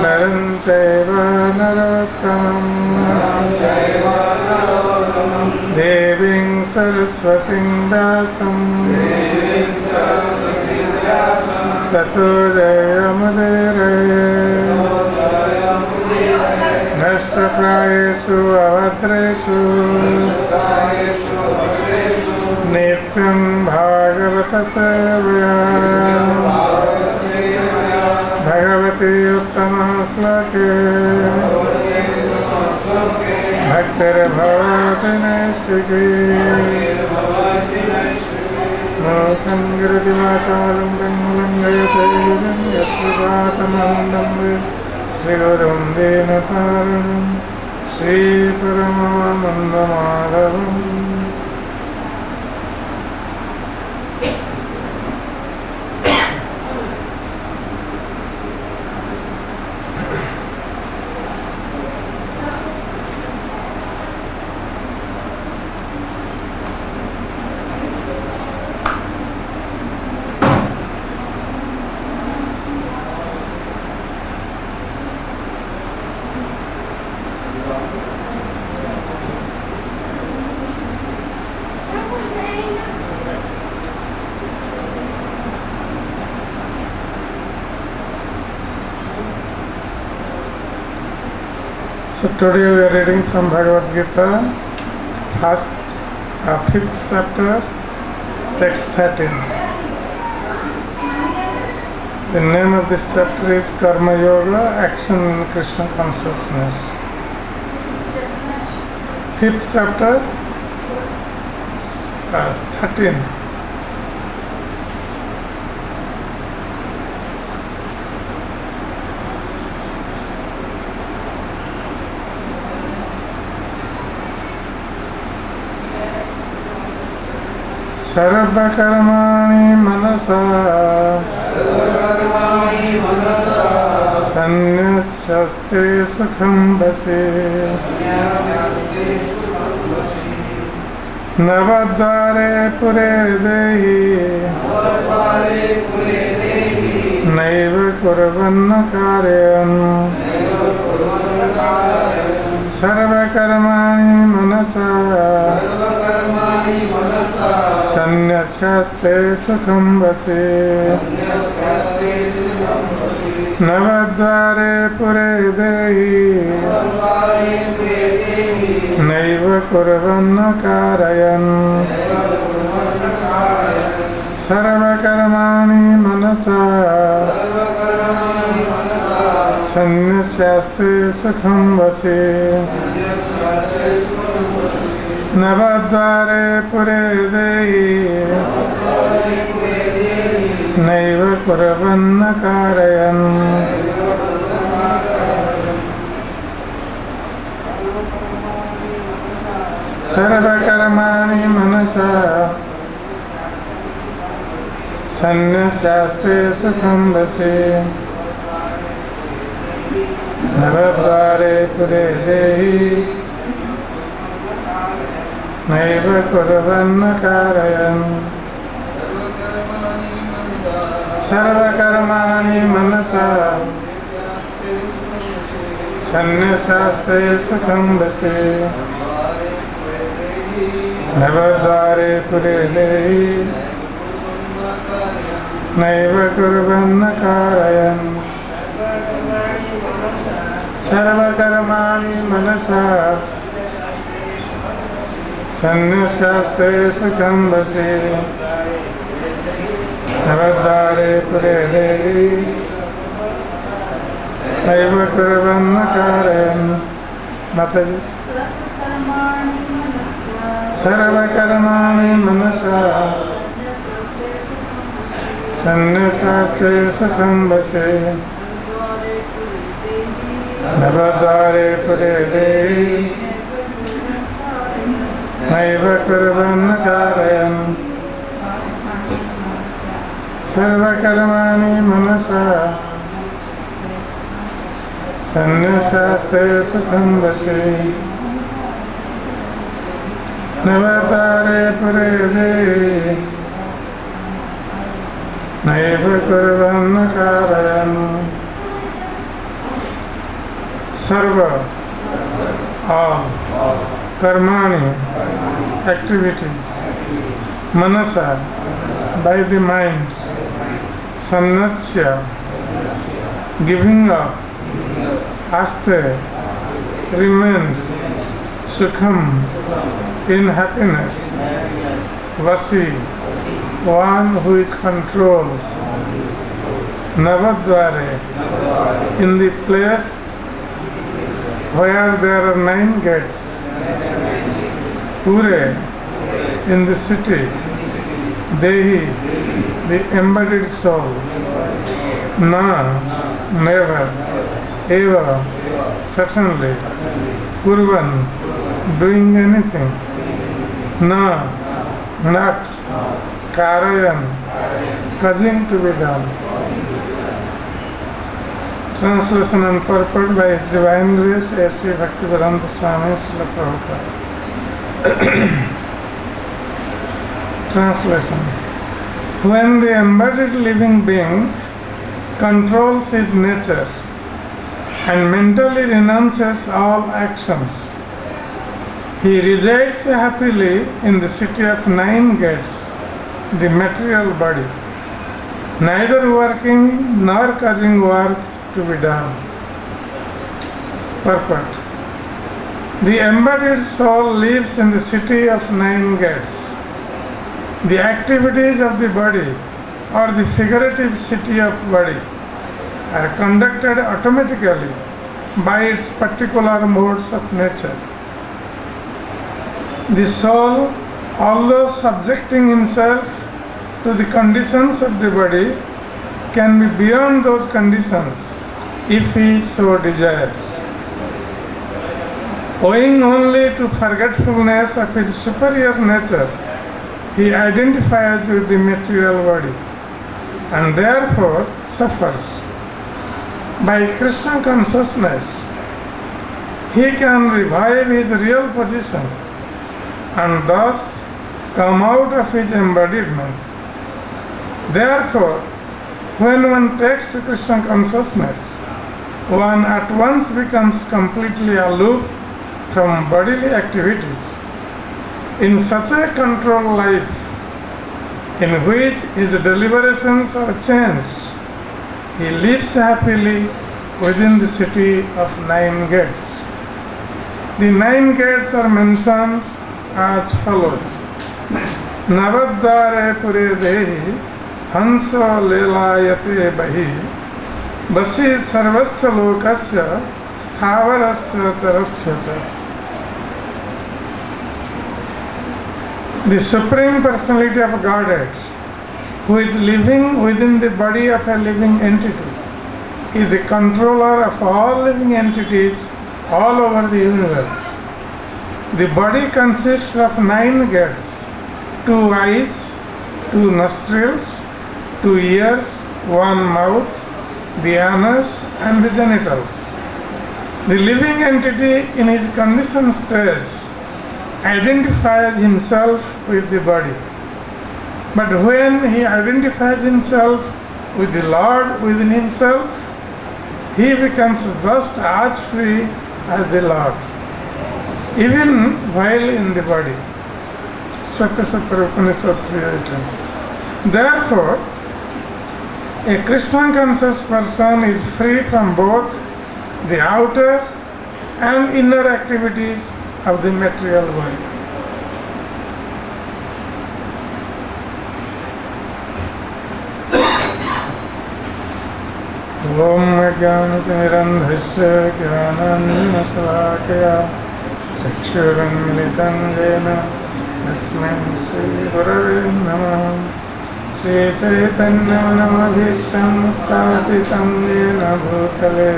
नरं चैव नरोत्तमं देवीं सरस्वतीं व्यासं ततो जयमुदीरये नष्टप्रायेषु अभद्रेषु नित्यं भागवतसेवया भगवती उत्तमः श्लोके भक्तिर्भवति नैष्टिकी लोकं गिरिवाचालं लङ्घयते यत्कृपातमन्दं श्रीगुरुं दीनतारिणं श्रीपरमानन्दमाधवम्. So today we are reading from Bhagavad Gita, fifth chapter, text 13. The name of this chapter is Karma Yoga, Action in Krishna Consciousness. Fifth chapter, 13. सर्वकर्माणि मनसा सन्न्यस्ते सुखं वसे नवद्वारे पुरे देहि नैव कुर्वन्न कार्यम् सर्वकर्माणि मनसा सन्न्यस्ते सुखं वसे नवद्वारे पुरे देहि नैव कुर्वन्न कारयन् सर्वकर्माणि मनसा सन्न्यस्ते सुखं वसे नवद्वारे पुरे देहि नैव कुर्वन्न कारयन् सर्वकर्माणि मनसा सन्न्यस्ते सुखं वसे नवद्वारे पुरे देहि नैव कुर्वन्न कारयन् सर्वकर्माणि मनसा सन्न्यस्ते सुखं वसे नवद्वारे पुरे देहि नैव कुर्वन्न कारयन् सर्वकर्माणि मनसा सन्न्यस्ते सुखं वसे नवद्वारे पुरे देहि नैव कुर्वन्न कारयन् सर्वकर्माणि मनसा सन्न्यसास्ते सुखं वसे नवद्वारे पुरे देहि नैव कुर्वन् कारयन् सर्वकर्माणि मनसा सन्न्यसास्ते सुखं वसे नवद्वारे पुरे देहि नैव कुर्वन् कारयन् सर्व all karmani activities manasa by the mind sannasya giving up aste remains sukham in happiness vasi one who is controlled navadvare in the place where there are 9 gates pure in the city dehi the embodied soul na never ever certainly kurvan doing anything na not karayan causing to be done. Translation and purport by His Divine Grace A.C. Bhaktivedanta Swami Srila Prabhupada. Translation. When the embodied living being controls his nature and mentally renounces all actions, he resides happily in the city of 9 gates, the material body, neither working nor causing work to be done. Purport. The embodied soul lives in the city of 9 gates. The activities of the body or the figurative city of body are conducted automatically by its particular modes of nature. The soul, although subjecting himself to the conditions of the body, can be beyond those conditions if he so desires. Owing only to forgetfulness of his superior nature, he identifies with the material body and therefore suffers. By Krishna consciousness, he can revive his real position and thus come out of his embodiment. Therefore, when one takes to Krishna consciousness, one at once becomes completely aloof from bodily activities. In such a controlled life, in which his deliberations are changed, he lives happily within the city of 9 gates. The 9 gates are mentioned as follows. Navadvare pure dehi hansa lelayate bahi vasi sarvasya lokasya sthavarasya charasya cha. The Supreme Personality of Godhead, who is living within the body of a living entity, is the controller of all living entities all over the universe. The body consists of 9 gates, 2 eyes, 2 nostrils, 2 ears, 1 mouth, the anus and the genitals. The living entity in his conditioned stage identifies himself with the body. But when he identifies himself with the Lord within himself, he becomes just as free as the Lord, even while in the body. Svattasatra Upanishad 3:18. Therefore, a Krishna conscious person is free from both the outer and inner activities of the material world. Om Jnanatimirandhasya Jnananjana Salakaya Chakshurunmilitam Jena तस्मै श्रीगुरवे नमः। श्रीचैतन्यमनमभीष्टं स्थापितं येन भूतले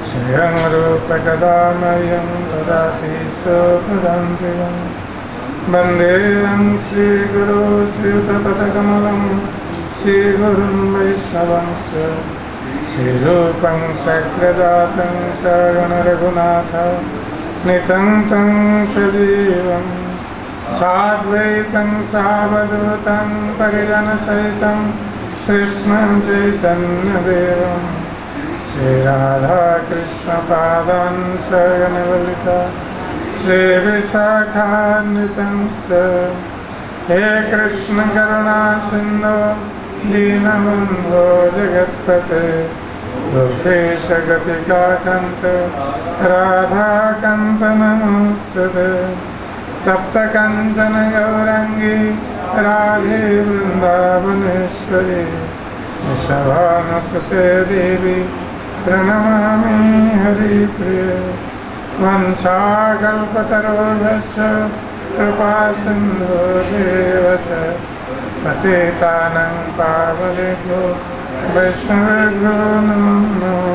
स्वयं रूपकदा मह्यं ददाति स्वपदान्तिकम्। वन्देऽहं श्रीगुरो श्रीयुतपदकमलं श्रीगुरुं वैष्णवंश्च श्रीरूपं शक्रजातं सगणरघुनाथ नितं तं सजीवम् साद्वैतं सावधूतं परिजनसहितं कृष्णं चैतन्यदेवं श्रीराधाकृष्णपादान् सगणललिता श्रीविशाखान्वितंश्च। हे कृष्ण करुणा सिन्धो दीनबन्धो जगत्पते गोपेश गतिकान्त राधाकान्त नमोऽस्तुते। तप्त काञ्चन गौराङ्गी राधे वृन्दावनेश्वरी वृषभानुसुते देवी प्रणमामि हरिप्रिये। वंशाकल्पतरोर्भस्य कृपासिन्धुर्येव च पतितानां पावनेभ्यो वैष्णवेभ्यो नमो नमः।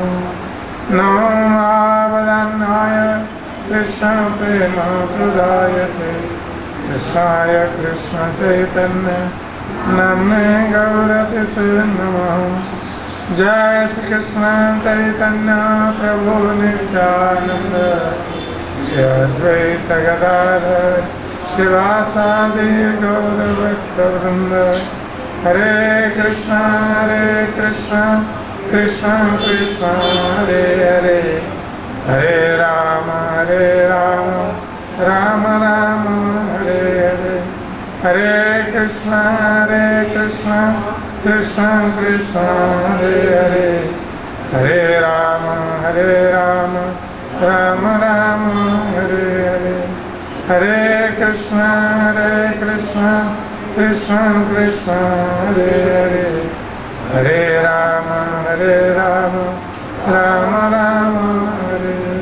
नमो महावदन्नाय कृष्णप्रेमप्रदायते कृष्णाय कृष्णचैतन्य नाम्ने गौरतिसे नमः। जय श्री कृष्ण चैतन्य प्रभु नित्यानंद श्री अद्वैत गदाधर शिवासादि गौरभक्तवृंद। हरे कृष्ण कृष्ण कृष्ण हरे हरे हरे राम राम राम हरे हरे। हरे कृष्ण कृष्ण कृष्ण हरे हरे हरे राम राम राम हरे हरे। हरे कृष्ण कृष्ण कृष्ण हरे हरे हरे राम राम राम हरे हरे।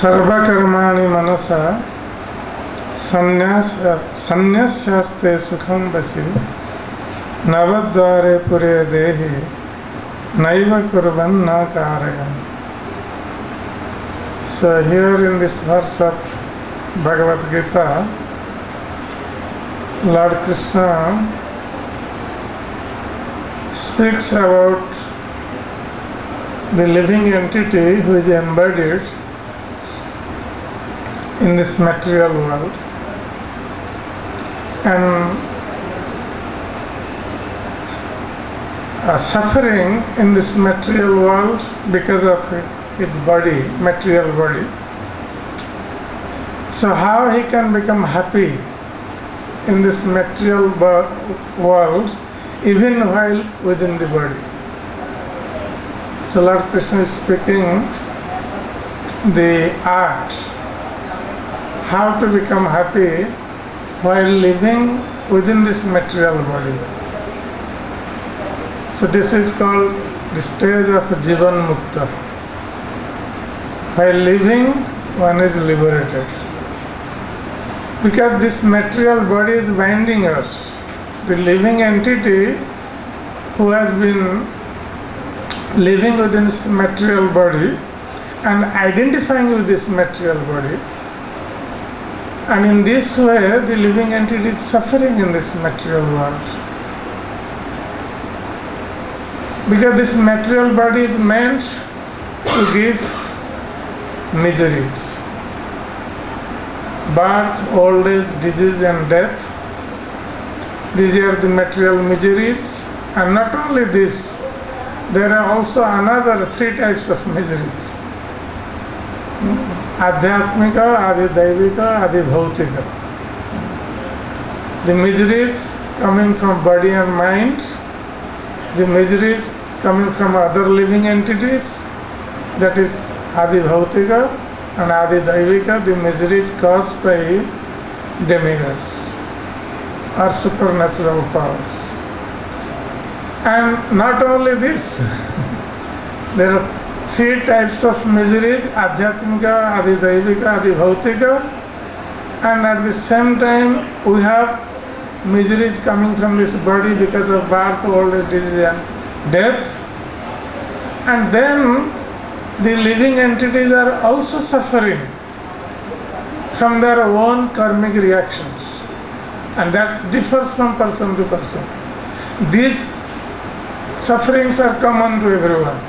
सर्वकर्माणि मनसा संन्यस्यास्ते सुखं वशी नवद्वारे पुरे देहि नैव कुर्वन् न कारयन्। So here in this verse of Bhagavad Gita, Lord Krishna speaks about the living entity who is embodied in this material world, and suffering in this material world because of its body, material body. So how he can become happy in this material world even while within the body? So Lord Krishna is speaking the art, how to become happy while living within this material body. So this is called the stage of Jivan Mukta. While living, one is liberated. Because this material body is binding us. The living entity who has been living within this material body and identifying with this material body, and in this way the living entity is suffering in this material world. Because this material body is meant to give miseries. Birth, old age, disease and death. These are the material miseries. And not only this, there are also another 3 types of miseries. Adhyatmika, Adidaivika, Adibhautika. The miseries coming from body and mind, the miseries coming from other living entities, that is Adibhautika, and Adidaivika, the miseries caused by demigods or supernatural powers. And not only this, there are 3 types of miseries, Adhyatmika, Adidaivika, Adibhautika, and at the same time we have miseries coming from this body because of birth, old age, disease and death. And then the living entities are also suffering from their own karmic reactions, and that differs from person to person. These sufferings are common to everyone.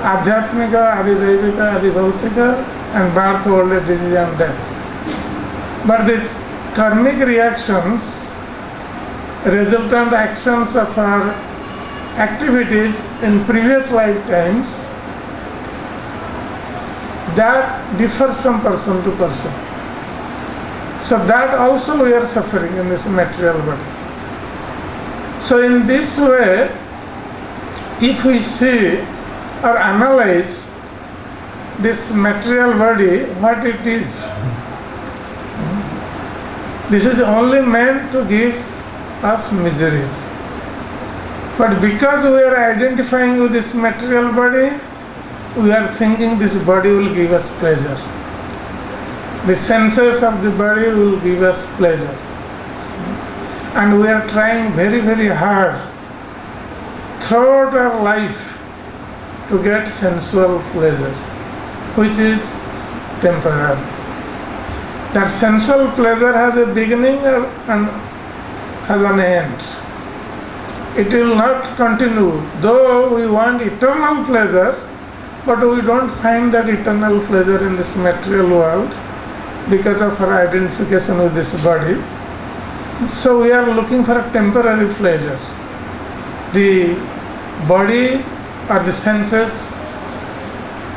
Adhyatmika, Adidaivika, Adibhautika, and birth, old age, disease and death. But these karmic reactions, resultant actions of our activities in previous lifetimes, that differs from person to person. So that also we are suffering in this material body. So in this way, if we see or analyze this material body, what it is, this is only meant to give us miseries. But because we are identifying with this material body, we are thinking this body will give us pleasure. The senses of the body will give us pleasure. And we are trying very, very hard throughout our life to get sensual pleasure, which is temporary. That sensual pleasure has a beginning and has an end. It will not continue. Though we want eternal pleasure, but we don't find that eternal pleasure in this material world because of our identification with this body. So we are looking for a temporary pleasure. The body or the senses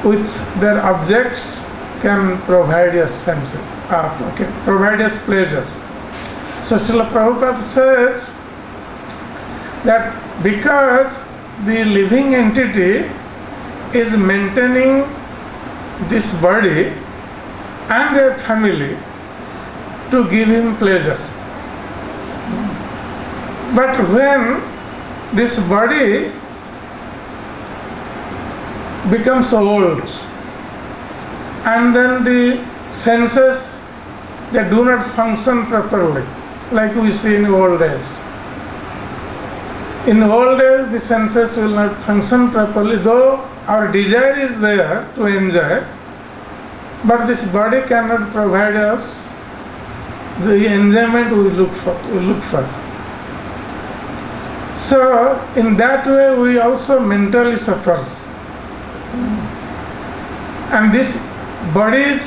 with their objects can provide us senses, provide us pleasure. So Srila Prabhupada says that because the living entity is maintaining this body and a family to give him pleasure. But when this body becomes old and then the senses, they do not function properly, like we see in old age. In old age, the senses will not function properly, though our desire is there to enjoy, but this body cannot provide us the enjoyment we look for. So, in that way, we also mentally suffers. And this body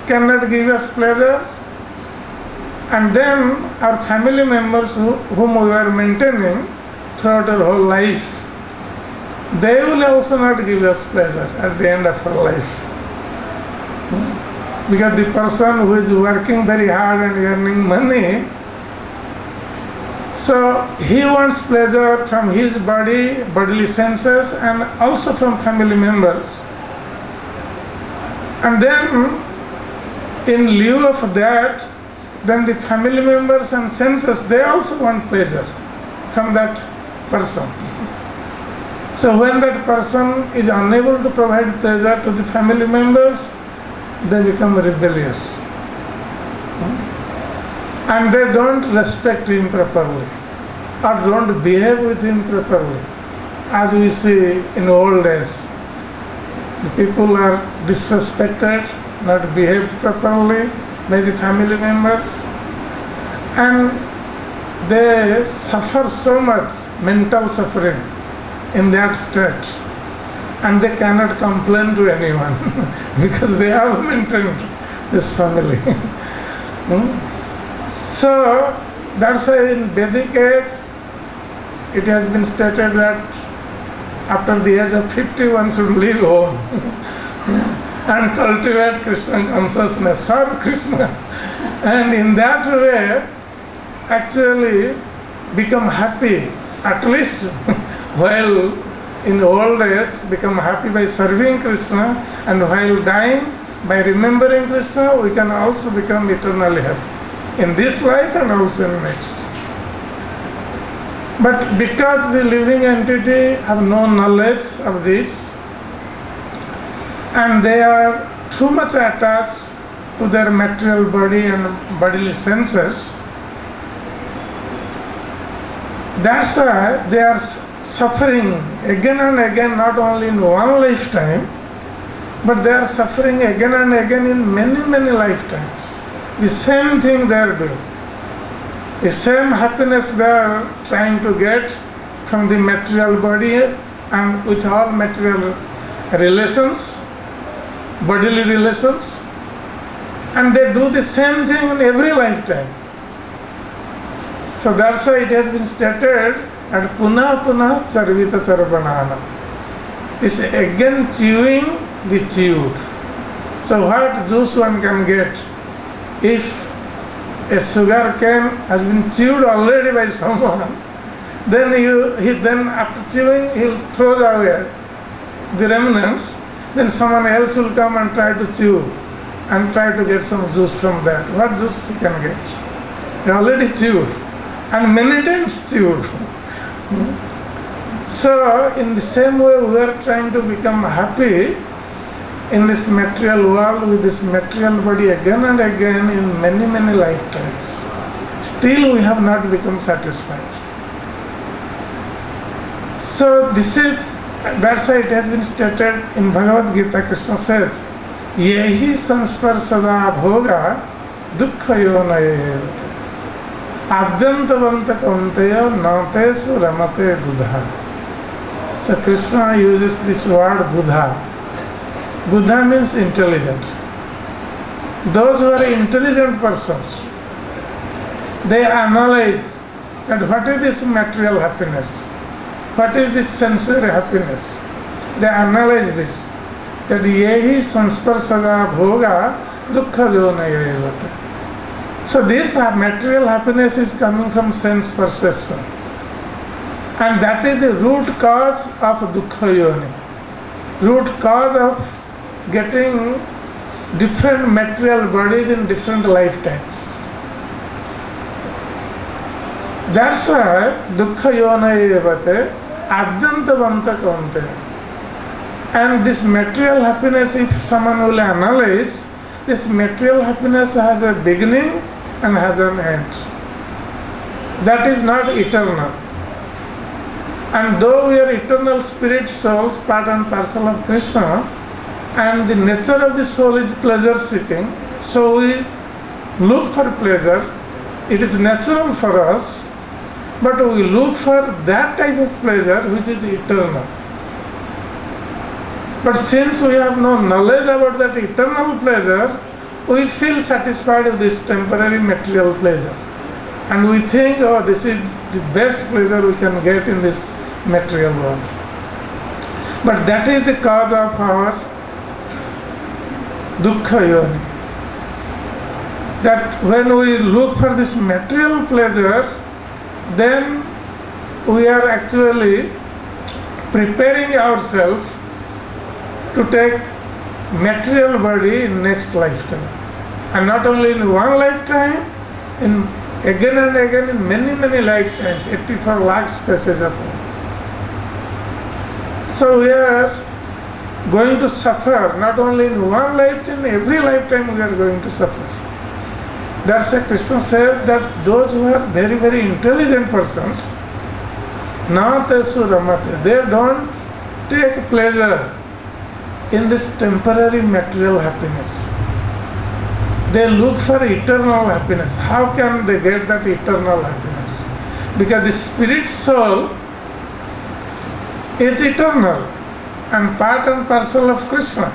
cannot give us pleasure, and then our family members whom we are maintaining throughout our whole life, they will also not give us pleasure at the end of our life. Because the person who is working very hard and earning money, So he wants pleasure from his body, bodily senses, and also from family members. And then, in lieu of that, then the family members and senses, they also want pleasure from that person. So when that person is unable to provide pleasure to the family members, they become rebellious. And they don't respect him properly, or don't behave with him properly. As we see in old days, the people are disrespected, not behaved properly by the family members, and they suffer so much mental suffering in that state, and they cannot complain to anyone because they have maintained this family. So that's why in Vedic age it has been stated that after the age of 50 one should leave home and cultivate Krishna consciousness, serve Krishna, and in that way actually become happy, at least while in old age become happy by serving Krishna, and while dying by remembering Krishna we can also become eternally happy in this life and also in next. But because the living entity have no knowledge of this, and they are too much attached to their material body and bodily senses, that's why they are suffering again and again, not only in one lifetime, but they are suffering again and again in many, many lifetimes. The same thing they are doing. The same happiness they are trying to get from the material body and with all material relations, bodily relations, and they do the same thing in every lifetime. So that's why it has been stated at punah punah charvita charvanana. It's again chewing the chewed. So what juice one can get? If a sugar cane has been chewed already by someone, then after chewing he'll throw away the remnants, then someone else will come and try to chew and try to get some juice from that. What juice he can get? He already chewed and many times chewed. So in the same way we are trying to become happy in this material world with this material body again and again in many, many lifetimes. Still we have not become satisfied. So that's why it has been stated in Bhagavad Gita. Krishna says, Yehi sansparsada bhoga dukkha yonaya adyantavanta kaunteya natesu ramate buddha. So Krishna uses this word buddha. Buddha means intelligent. Those who are intelligent persons, they analyze that what is this material happiness, what is this sensory happiness. They analyze this, that yehi sansparsada bhoga dukkha yonaya. So this material happiness is coming from sense perception, and that is the root cause of dukkha yoni, root cause of getting different material bodies in different lifetimes. That's why dukkha yonaya evate adyantavanta kaunteya. And this material happiness, if someone will analyze, this material happiness has a beginning and has an end. That is not eternal. And though we are eternal spirit souls, part and parcel of Krishna, and the nature of the soul is pleasure seeking, so we look for pleasure. It is natural for us, but we look for that type of pleasure which is eternal. But since we have no knowledge about that eternal pleasure, we feel satisfied with this temporary material pleasure, and we think, oh, this is the best pleasure we can get in this material world. But that is the cause of our dukkha yoni. That when we look for this material pleasure, then we are actually preparing ourselves to take material body in next lifetime. And not only in one lifetime, in again and again in many lifetimes, 84 lakh species of life. So we are going to suffer not only in one lifetime, every lifetime we are going to suffer. That's why Krishna says that those who are very intelligent persons, natesu ramate, they don't take pleasure in this temporary material happiness. They look for eternal happiness. How can they get that eternal happiness? Because the spirit soul is eternal and part and parcel of Krishna.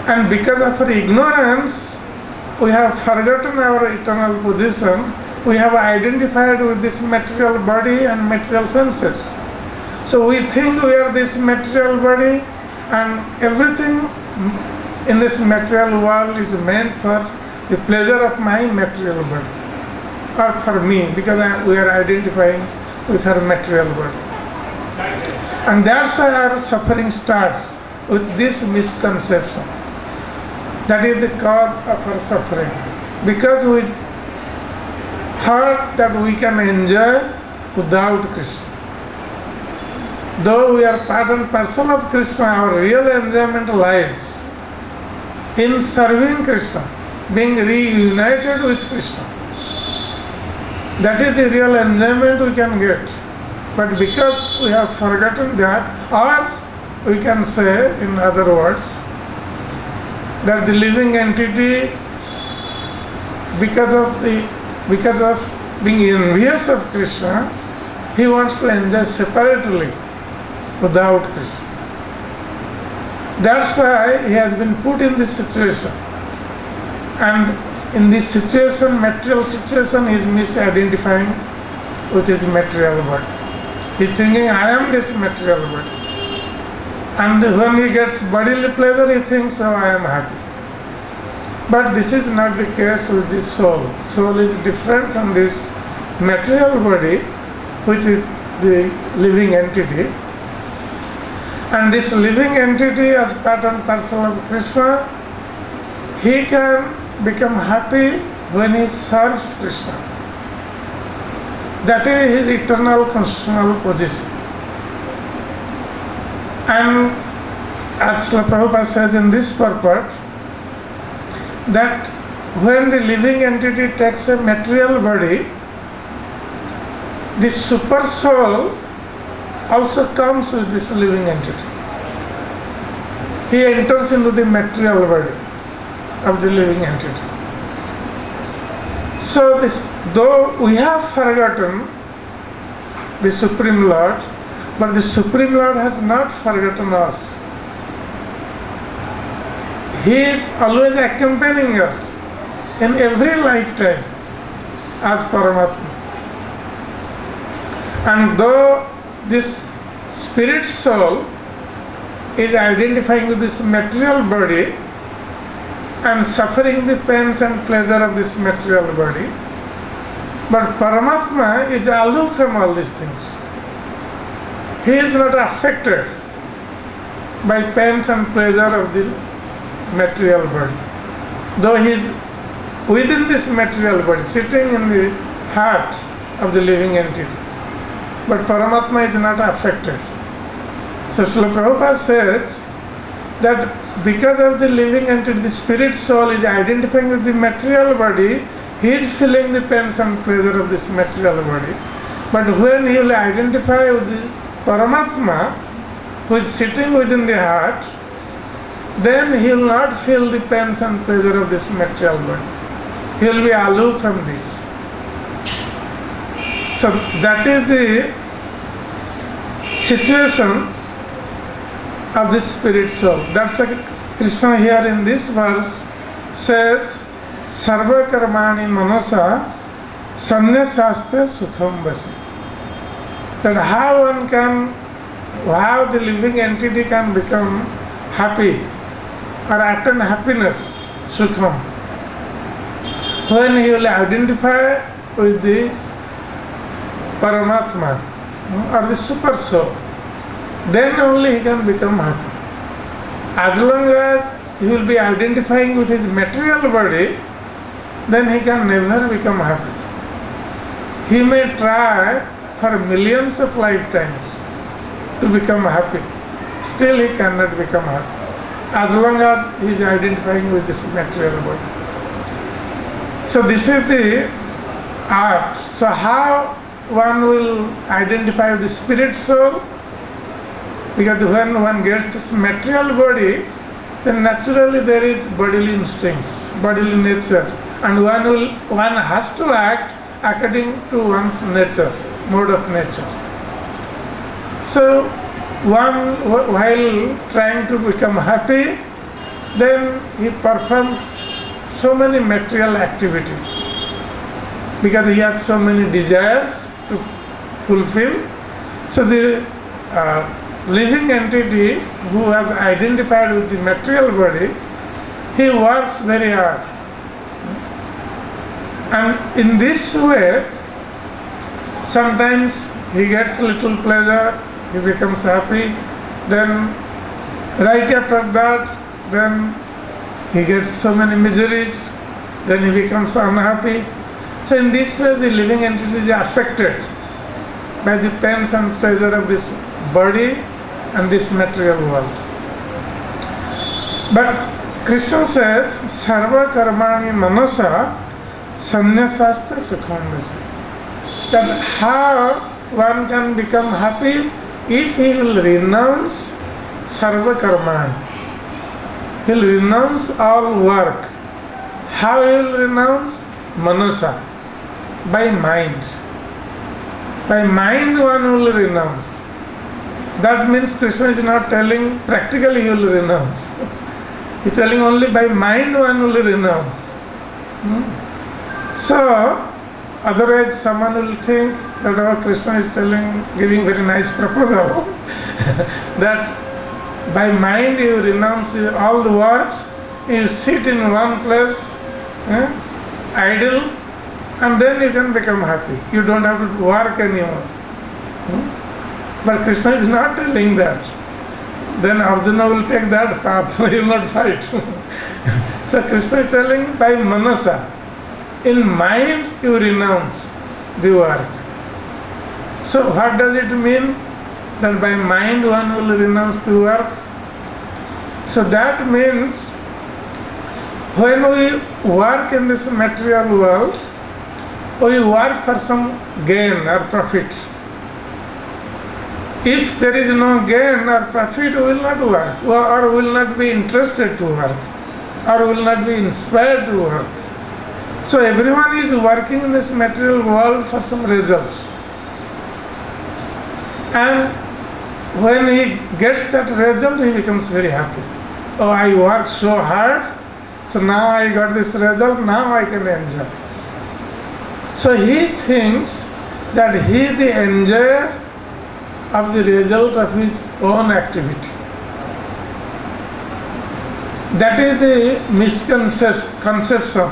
And because of our ignorance, we have forgotten our eternal position. We have identified with this material body and material senses. So we think we are this material body, and everything in this material world is meant for the pleasure of my material body, or for me, because we are identifying with our material body. And that's why our suffering starts with this misconception. That is the cause of our suffering. Because we thought that we can enjoy without Krishna. Though we are part and parcel of Krishna, our real enjoyment lies in serving Krishna, being reunited with Krishna. That is the real enjoyment we can get. But because we have forgotten that, or we can say in other words, that the living entity, because of being envious of Krishna, he wants to enjoy separately without Krishna. That's why he has been put in this situation. And in this situation, material situation, he is misidentifying with his material body. He is thinking, I am this material body. And when he gets bodily pleasure, he thinks, oh, I am happy. But this is not the case with the soul. Soul is different from this material body, which is the living entity. And this living entity, as part and parcel of Krishna, he can become happy when he serves Krishna. That is his eternal constitutional position. And as Srila Prabhupada says in this purport, that when the living entity takes a material body, the super soul also comes with this living entity. He enters into the material body of the living entity. So though we have forgotten the Supreme Lord, but the Supreme Lord has not forgotten us. He is always accompanying us in every lifetime as Paramatma. And though this spirit soul is identifying with this material body and suffering the pains and pleasure of this material body, but Paramatma is aloof from all these things. He is not affected by pains and pleasure of the material body. Though he is within this material body, sitting in the heart of the living entity. But Paramatma is not affected. So Srila Prabhupada says that because of the living entity, the spirit soul is identifying with the material body, he is feeling the pains and pleasure of this material body. But when he will identify with the Paramatma, who is sitting within the heart, then he will not feel the pains and pleasure of this material body. He will be aloof from this. So that is the situation of this spirit soul. That's why Krishna here in this verse says, Sarva karmani manasa sannyasasya sukham vasi. That how the living entity can become happy or attain happiness, sukham, when he will identify with this Paramatma or the super soul, then only he can become happy. As long as he will be identifying with his material body, then he can never become happy. He may try for millions of lifetimes to become happy. Still he cannot become happy as long as he is identifying with this material body. So this is the art. So how one will identify the spirit soul? Because when one gets this material body, then naturally there is bodily instincts, bodily nature, and one has to act according to one's nature, mode of nature. So one, while trying to become happy, then he performs so many material activities because he has so many desires to fulfill. So the living entity who has identified with the material body, he works very hard. And in this way, sometimes he gets little pleasure, he becomes happy, then right after that, then he gets so many miseries, then he becomes unhappy. So in this way, the living entity is affected by the pains and pleasure of this body and this material world. But Krishna says, Sarva karmani manasa sanyasasta sukhamnasa. That how one can become happy if he will renounce sarva karmani. He will renounce all work. How he will renounce? Manasa. By mind. By mind one will renounce. That means Krishna is not telling practically he will renounce. He is telling only by mind one will renounce. So, otherwise someone will think that our Krishna is giving very nice proposal that by mind you renounce all the works, you sit in one place, idle, and then you can become happy. You don't have to work anymore. But Krishna is not telling that. Then Arjuna will take that path, he will not fight. So Krishna is telling by manasa. In mind you renounce the work. So what does it mean? That by mind one will renounce the work? So that means when we work in this material world, we work for some gain or profit. If there is no gain or profit, we will not work, or will not be interested to work, or will not be inspired to work. So everyone is working in this material world for some results. And when he gets that result, he becomes very happy. Oh, I worked so hard, so now I got this result, now I can enjoy. So he thinks that he is the enjoyer of the result of his own activity. That is the misconception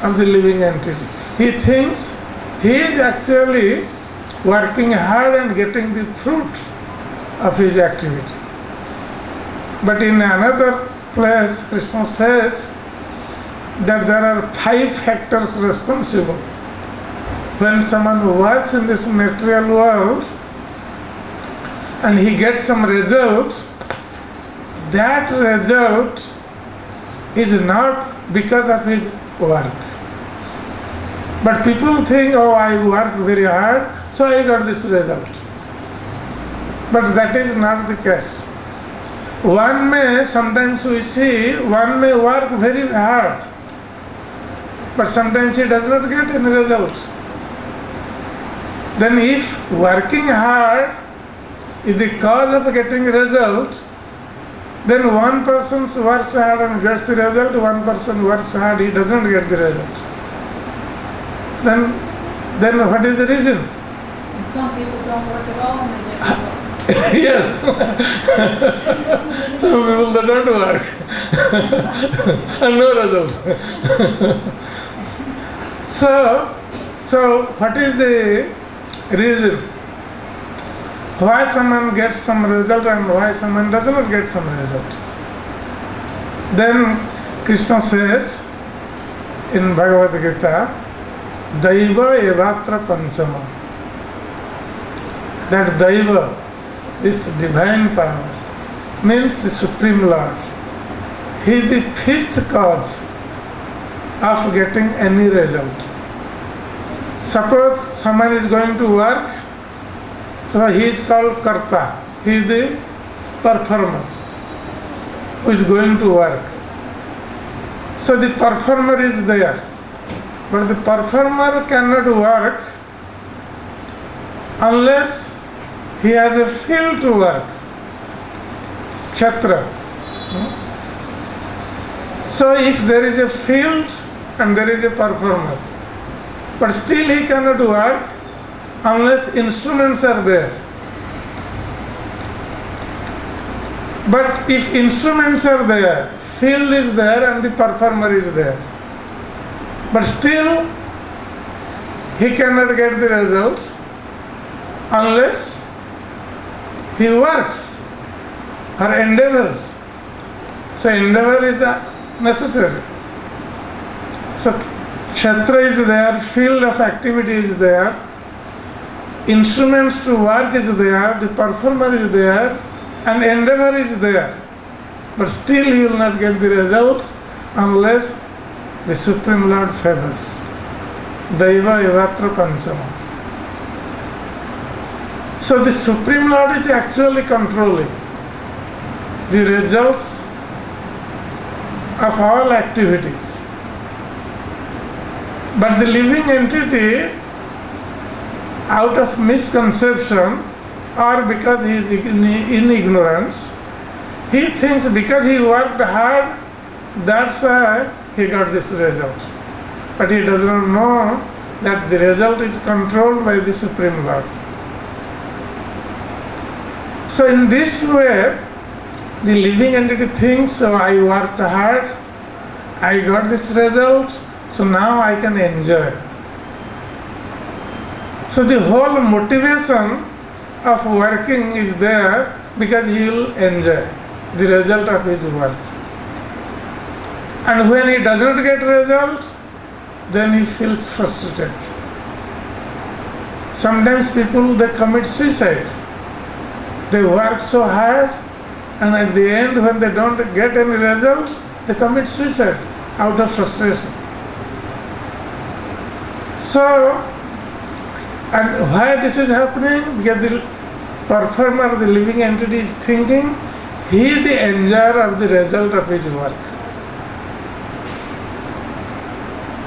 of the living entity. He thinks he is actually working hard and getting the fruit of his activity. But in another place, Krishna says that there are 5 factors responsible. When someone works in this material world and he gets some result, that result is not because of his work. But people think, oh, I worked very hard, so I got this result. But that is not the case. One may, sometimes we see, one may work very hard, but sometimes he does not get any results. Then if working hard is the cause of getting result, then one person works hard and gets the result, one person works hard, he doesn't get the result. Then what is the reason? And some people don't work at all and they get results. Yes. Some people that don't work and no results. So what is the reason why someone gets some result and why someone does not get some result. Then Krishna says in Bhagavad Gita, Daiva evatra panchama. That Daiva, this divine power, means the Supreme Lord. He is the fifth cause of getting any result. Suppose someone is going to work, so he is called Karta. He is the performer who is going to work. So the performer is there, but the performer cannot work unless he has a field to work. Kshetra. So if there is a field and there is a performer, but still he cannot work unless instruments are there. But if instruments are there, field is there and the performer is there, but still he cannot get the results unless he works or endeavors. So endeavor is necessary. So kshetra is there, field of activity is there, instruments to work is there, the performer is there, and endeavor is there. But still he will not get the result unless the Supreme Lord favors. Daiva evatra panchama. So the Supreme Lord is actually controlling the results of all activities. But the living entity, out of misconception or because he is in ignorance, he thinks because he worked hard, that's why he got this result. But he does not know that the result is controlled by the Supreme Lord. So in this way, the living entity thinks, so I worked hard, I got this result, so now I can enjoy. So the whole motivation of working is there because he will enjoy the result of his work. And when he does not get results, then he feels frustrated. Sometimes people, they commit suicide. They work so hard, and at the end when they don't get any results, they commit suicide out of frustration. So, and why this is happening? Because the performer, the living entity is thinking he is the enjoyer of the result of his work.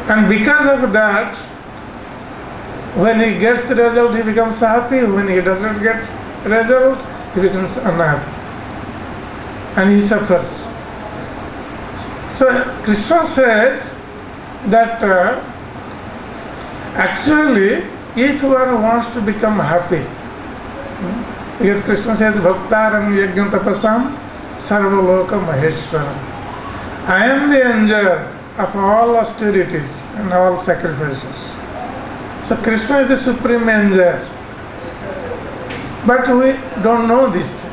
And because of that, when he gets the result, he becomes happy. When he doesn't get result, he becomes unhappy. And he suffers. So Krishna says that actually, if one wants to become happy, because Krishna says, Bhaktaram yajna tapasam sarvaloka maheshwaram. I am the enjoyer of all austerities and all sacrifices. So Krishna is the supreme enjoyer. But we don't know this thing.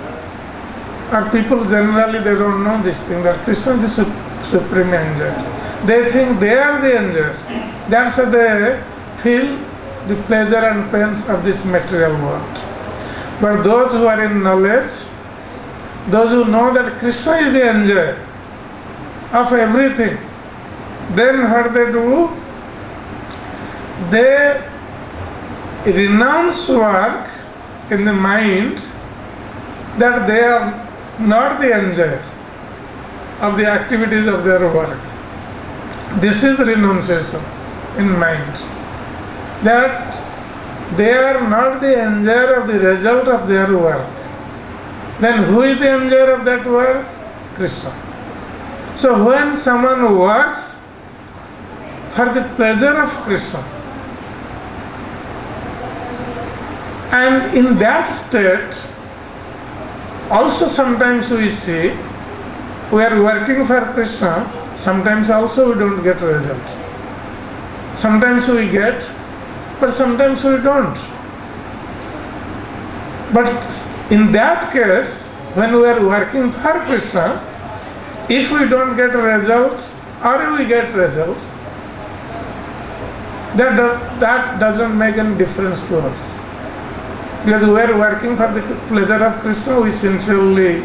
Or people generally, they don't know this thing, that Krishna is the supreme enjoyer. They think they are the enjoyers. That's why they feel the pleasure and pains of this material world. But those who are in knowledge, those who know that Krishna is the enjoyer of everything, then what they do? They renounce work in the mind that they are not the enjoyer of the activities of their work. This is renunciation in mind. That they are not the enjoyer of the result of their work. Then who is the enjoyer of that work? Krishna. So when someone works for the pleasure of Krishna, and in that state, also sometimes we see, we are working for Krishna, sometimes also we don't get result. Sometimes we get, but sometimes we don't. But in that case, when we are working for Krishna, if we don't get a result or if we get result, that doesn't make any difference to us. Because we are working for the pleasure of Krishna, we sincerely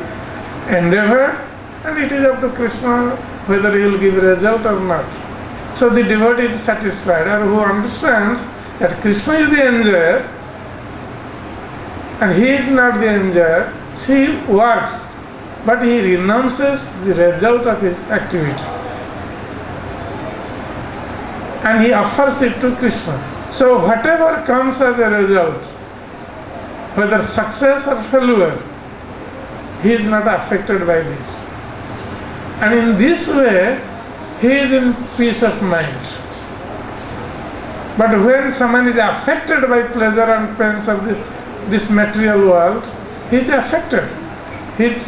endeavor, and it is up to Krishna whether he will give a result or not. So the devotee is satisfied, or who understands that Krishna is the enjoyer and he is not the enjoyer, so he works, but he renounces the result of his activity and he offers it to Krishna. So whatever comes as a result, whether success or failure, he is not affected by this. And in this way, he is in peace of mind. But when someone is affected by pleasure and pains of this material world, he is affected, he is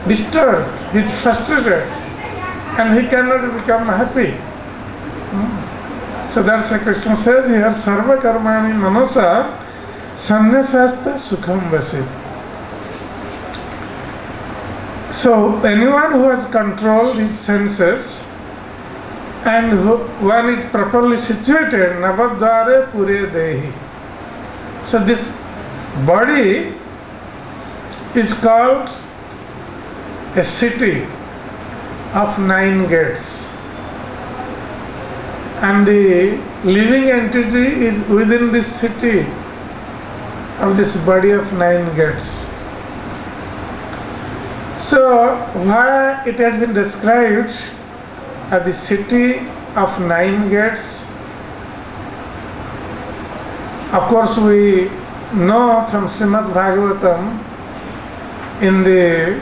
disturbed, he is frustrated, and he cannot become happy. So that's why Krishna says here, Sarva karmani manasa sannyasasta sukham vasit. So anyone who has controlled his senses and one is properly situated, navadvare pure dehi. So this body is called a city of 9 gates. And the living entity is within this city of this body of 9 gates. So why it has been described as the city of 9 gates? Of course we know from Srimad Bhagavatam in the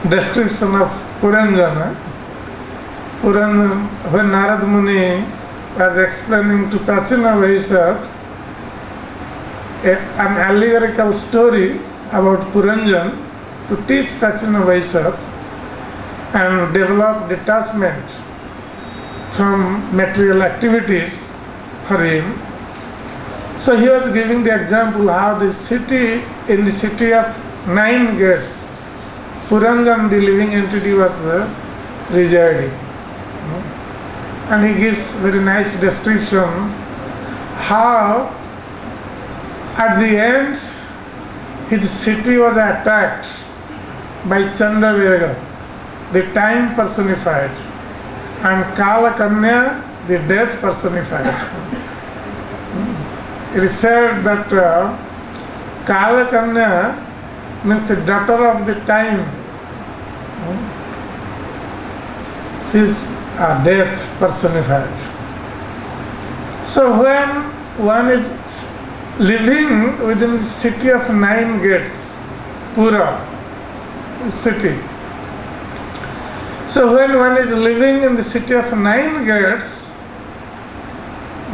description of Puranjana, when Narad Muni was explaining to Prachina Vaishya an allegorical story about Puranjan to teach Prachina Vaishya and develop detachment from material activities for him. So he was giving the example how the city, in the city of 9 gates, Puranjan, the living entity, was residing. And he gives very nice description how at the end his city was attacked by Chandravega, the time personified, and Kala Kanya, the death personified. It is said that Kala Kanya means the daughter of the time. She is death personified. So when one is living within the city of 9 gates, Pura city. So when one is living in the city of 9 gates,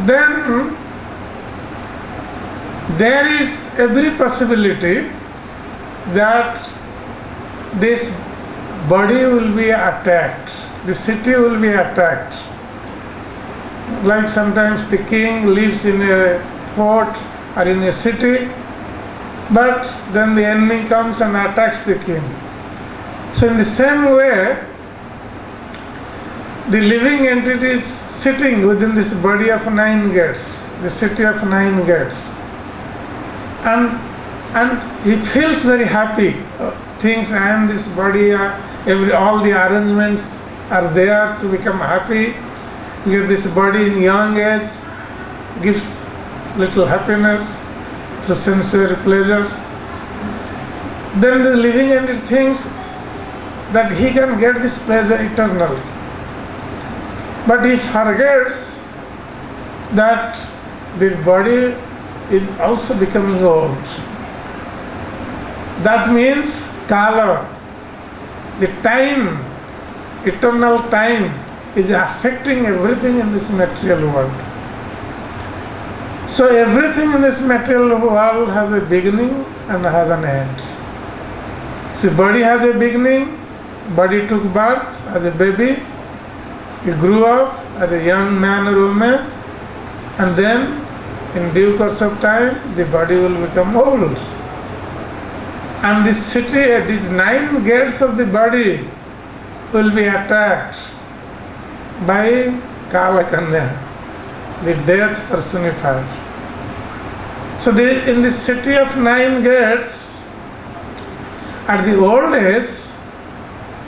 then there is every possibility that this body will be attacked, the city will be attacked. Like sometimes the king lives in a fort or in a city, but then the enemy comes and attacks the king. So in the same way, the living entity is sitting within this body of 9 gates, the city of 9 gates. And he feels very happy. Thinks I am this body, all the arrangements are there to become happy. Because this body in young age gives little happiness through sensory pleasure. Then the living entity thinks that he can get this pleasure eternally. But he forgets that the body is also becoming old. That means Kala, the time, eternal time, is affecting everything in this material world. So everything in this material world has a beginning and has an end. So body has a beginning, body took birth as a baby, he grew up as a young man or woman, and then in due course of time the body will become old. And this city, these 9 gates of the body will be attacked by Kalakanya, the death personified. So in the city of 9 gates, at the old age,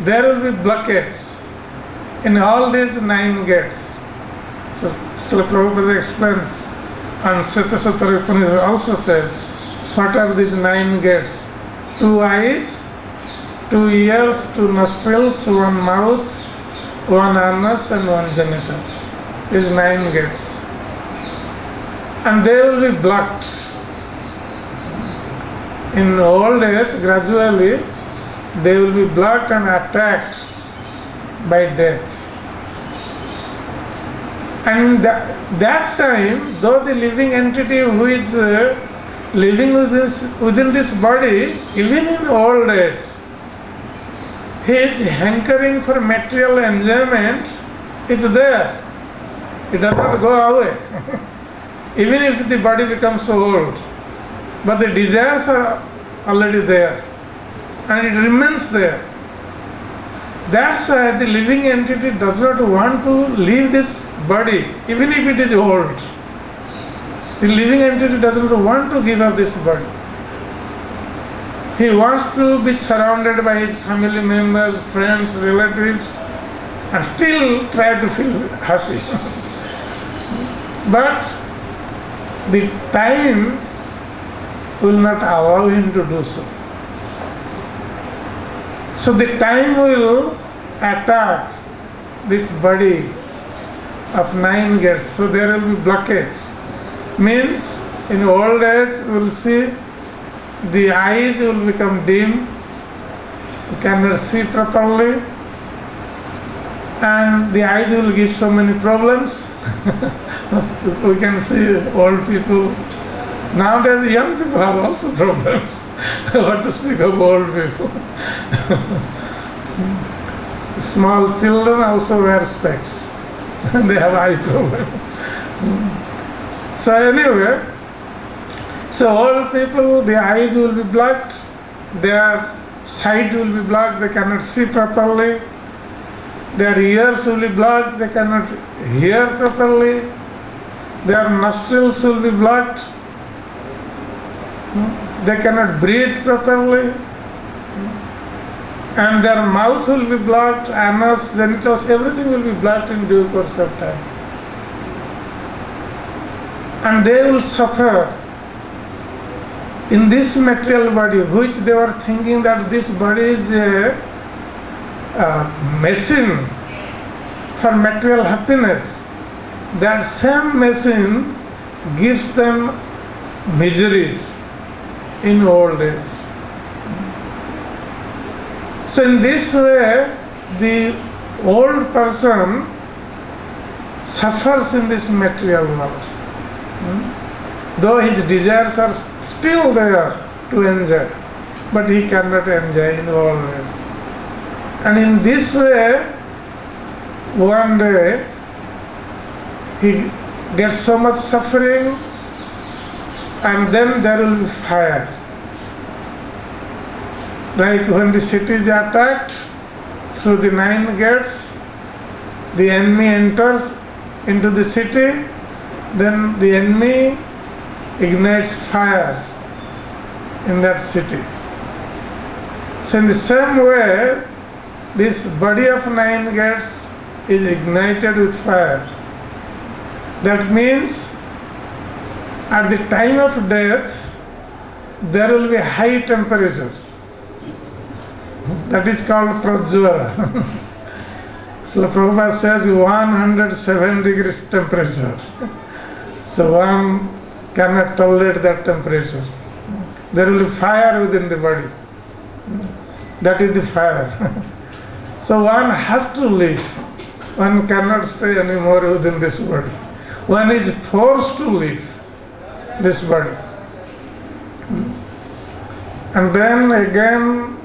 there will be blockades in all these 9 gates. So Srila Prabhupada explains, and Sutta Upanishad also says, what are these 9 gates? 2 eyes, 2 ears, 2 nostrils, 1 mouth, 1 anus and 1 genital. These 9 gates. And they will be blocked. In old age, gradually, they will be blocked and attacked by death. And that time, though the living entity who is living within this body, even in old age, he is hankering for material enjoyment, is there. It does not go away. Even if the body becomes so old. But the desires are already there. And it remains there. That's why the living entity does not want to leave this body, even if it is old. The living entity doesn't want to give up this body. He wants to be surrounded by his family members, friends, relatives, and still try to feel happy. But the time will not allow him to do so. So the time will attack this body of 9 gates. So there will be blockage. Means in old age we will see the eyes will become dim, you cannot see properly, and the eyes will give so many problems. We can see old people. Nowadays young people have also problems. What to speak of old people. Small children also wear specs. They have eye problem. So anyway, so old people, the eyes will be blocked, their sight will be blocked, they cannot see properly, their ears will be blocked, they cannot hear properly, their nostrils will be blocked, they cannot breathe properly, and their mouth will be blocked, anus, genitals, everything will be blocked in due course of time. And they will suffer in this material body, which they were thinking that this body is a machine for material happiness. That same machine gives them miseries in old age. So in this way, the old person suffers in this material world. Though his desires are still there to enjoy, but he cannot enjoy in all ways. And in this way, one day, he gets so much suffering, and then there will be fire. Like when the city is attacked through the 9 gates, the enemy enters into the city, then the enemy ignites fire in that city. So in the same way, this body of 9 gates is ignited with fire. That means at the time of death, there will be high temperature. That is called prajwala. So Prabhupada says 107 degrees temperature. So one cannot tolerate that temperature. There will be fire within the body. That is the fire. So one has to leave. One cannot stay anymore within this body. One is forced to leave this body. And then again,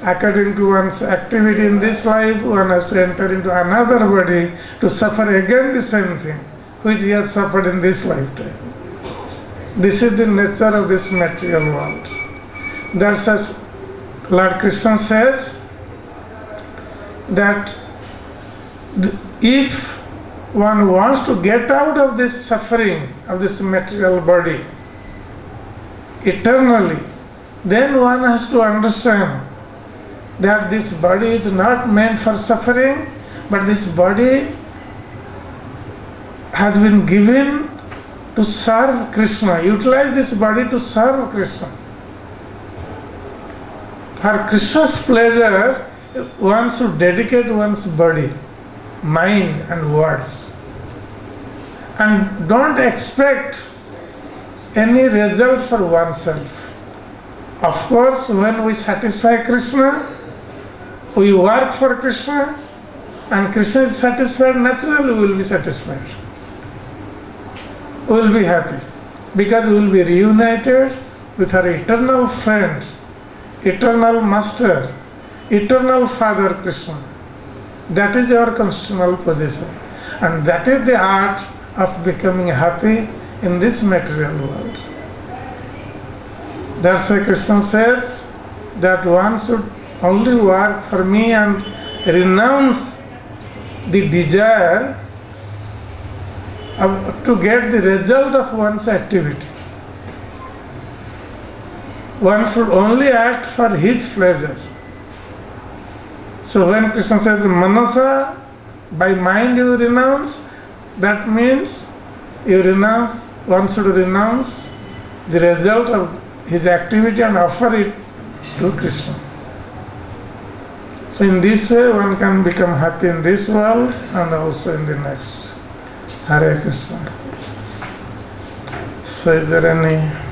according to one's activity in this life, one has to enter into another body to suffer again the same thing which he has suffered in this lifetime. This is the nature of this material world. That's Lord Krishna says that if one wants to get out of this suffering of this material body eternally, then one has to understand that this body is not meant for suffering, but this body has been given to serve Krishna. Utilize this body to serve Krishna. For Krishna's pleasure, one should dedicate one's body, mind and words. And don't expect any result for oneself. Of course, when we satisfy Krishna, we work for Krishna, and Krishna is satisfied, naturally we will be satisfied. We will be happy, because we will be reunited with our eternal friend, eternal master, eternal Father Krishna. That is our constitutional position, and that is the art of becoming happy in this material world. That's why Krishna says that one should only work for me and renounce the desire to get the result of one's activity. One should only act for his pleasure. So when Krishna says manasa, by mind you renounce, that means you renounce, one should renounce the result of his activity and offer it to Krishna. So in this way one can become happy in this world and also in the next. Hare Krishna. So is there any